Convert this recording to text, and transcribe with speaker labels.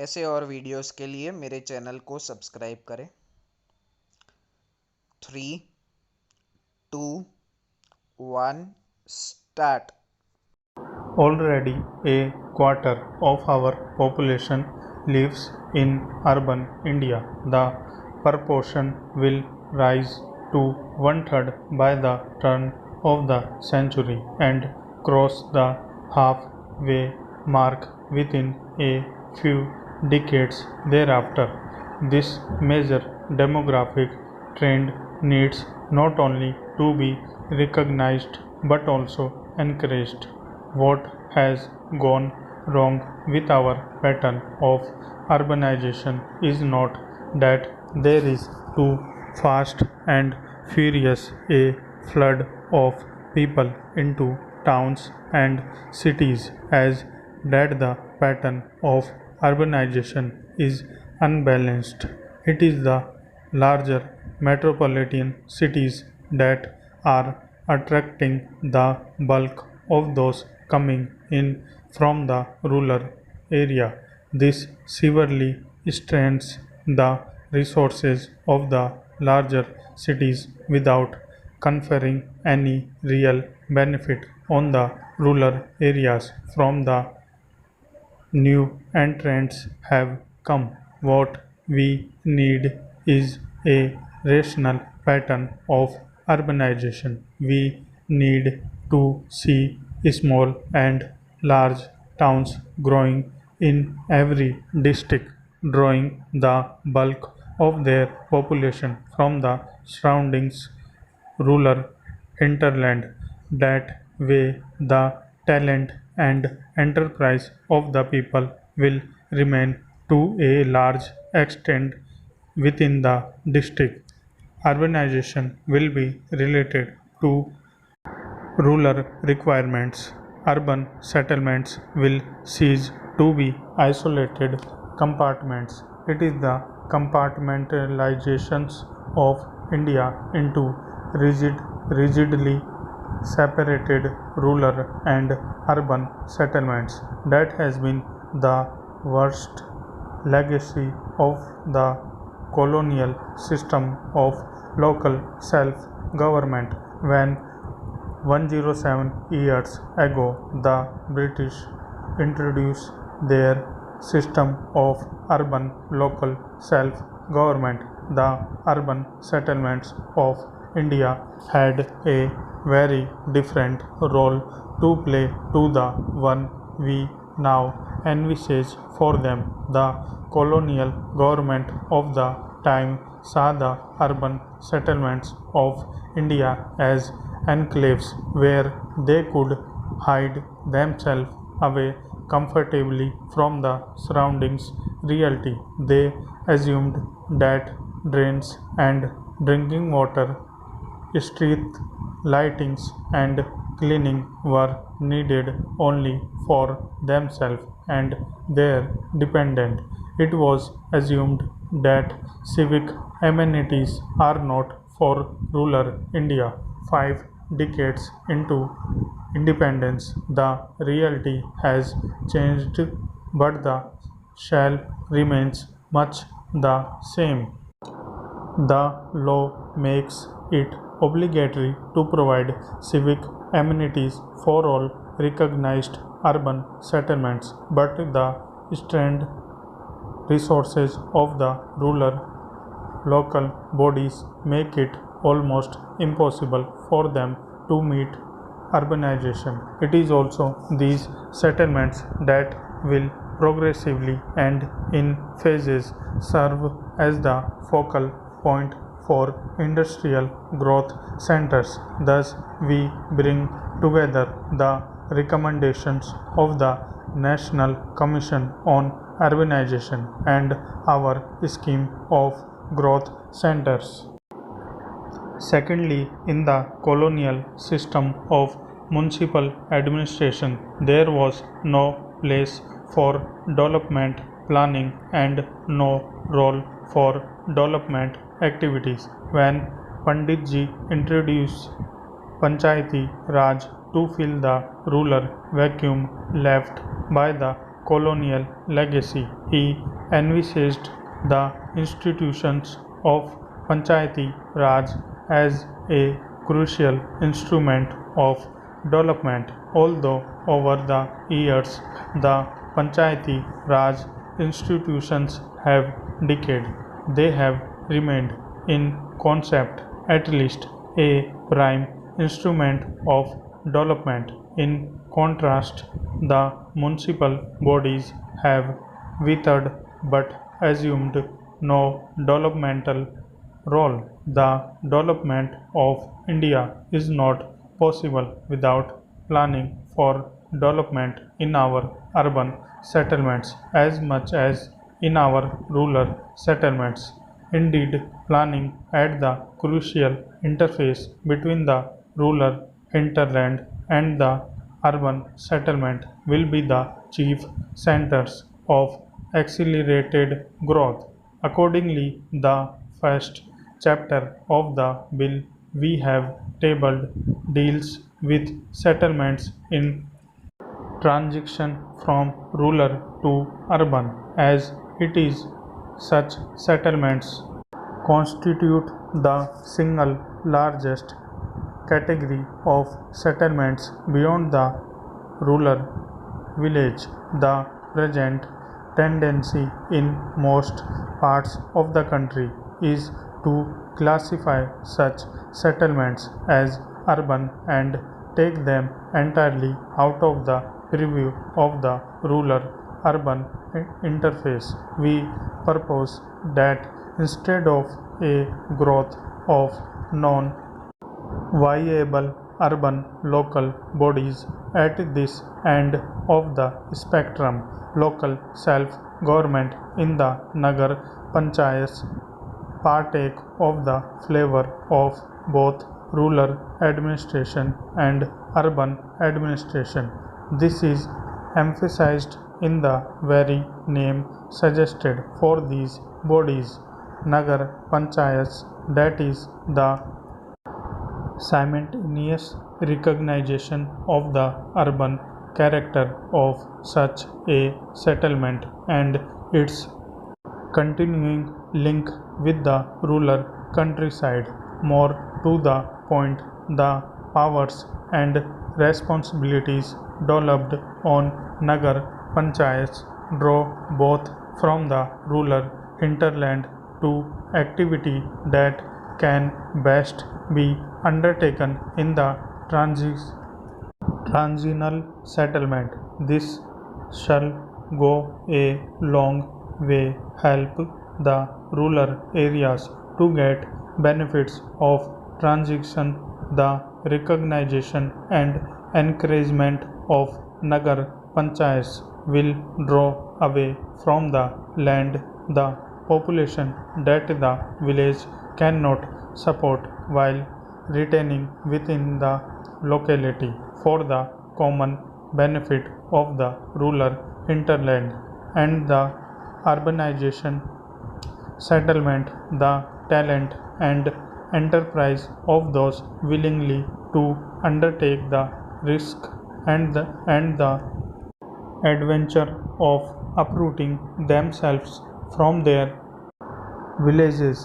Speaker 1: ऐसे और वीडियोस के लिए मेरे चैनल को सब्सक्राइब करें। 3, 2, 1 start.
Speaker 2: Already a quarter of our population lives in urban India. The proportion will rise to one-third by the turn of the century and cross the halfway mark within a few decades thereafter. This major demographic trend needs not only to be recognized but also encouraged. What has gone wrong with our pattern of urbanization is not that there is too fast and furious a flood of people into towns and cities, as that the pattern of urbanization is unbalanced. It is the larger metropolitan cities that are attracting the bulk of those coming in from the rural area. This severely strains the resources of the larger cities without conferring any real benefit on the rural areas from the new entrants have come. What we need is a rational pattern of urbanization. We need to see small and large towns growing in every district, drawing the bulk of their population from the surroundings rural hinterland. That way, the talent and enterprise of the people will remain to a large extent within the district. Urbanization will be related to rural requirements. Urban settlements will cease to be isolated compartments. It is the compartmentalizations of India into rigidly separated rural and urban settlements that has been the worst legacy of the colonial system of local self-government. When 107 years ago the British introduced their system of urban local self-government, the urban settlements of India had a very different role to play to the one we now envisage for them. The colonial government of the time saw the urban settlements of India as enclaves where they could hide themselves away comfortably from the surroundings reality. They assumed that drains and drinking water, street lightings and cleaning were needed only for themselves and their dependent. It was assumed that civic amenities are not for rural India. 5 decades into independence, the reality has changed, but the shell remains much the same. The law makes it obligatory to provide civic amenities for all recognized urban settlements, but the strained resources of the rural local bodies make it almost impossible for them to meet urbanization. It is also these settlements that will progressively and in phases serve as the focal point for industrial growth centers. Thus, we bring together the recommendations of the National Commission on Urbanization and our scheme of growth centers. Secondly, in the colonial system of municipal administration, there was no place for development planning and no role for development activities. When Pandit ji introduced Panchayati Raj to fill the rural vacuum left by the colonial legacy. He envisaged the institutions of Panchayati Raj as a crucial instrument of development. Although over the years the Panchayati Raj institutions have decayed, they have remained in concept at least a prime instrument of development. In contrast, the municipal bodies have withered but assumed no developmental role. The development of India is not possible without planning for development in our urban settlements as much as in our rural settlements. Indeed, planning at the crucial interface between the rural hinterland and the urban settlement will be the chief centers of accelerated growth. Accordingly, the first chapter of the bill we have tabled deals with settlements in transition from rural to urban, as it is such settlements constitute the single largest category of settlements beyond the rural village. The present tendency in most parts of the country is to classify such settlements as urban and take them entirely out of the purview of the rural urban interface. We propose that instead of a growth of non viable urban local bodies at this end of the spectrum, local self-government in the Nagar Panchayats partake of the flavor of both rural administration and urban administration. This is emphasized in the very name suggested for these bodies, Nagar Panchayats, that is the simultaneous recognition of the urban character of such a settlement and its continuing link with the rural countryside. More to the point, the powers and responsibilities developed on Nagar Panchayats draw both from the rural hinterland to activity that can best be undertaken in the transitional settlement. This shall go a long way help the rural areas to get benefits of transition. The recognition and encouragement of Nagar Panchayats will draw away from the land the population that the village cannot support while retaining within the locality for the common benefit of the rural hinterland and the urbanization settlement. The talent and enterprise of those willingly to undertake the risk and the adventure of uprooting themselves from their villages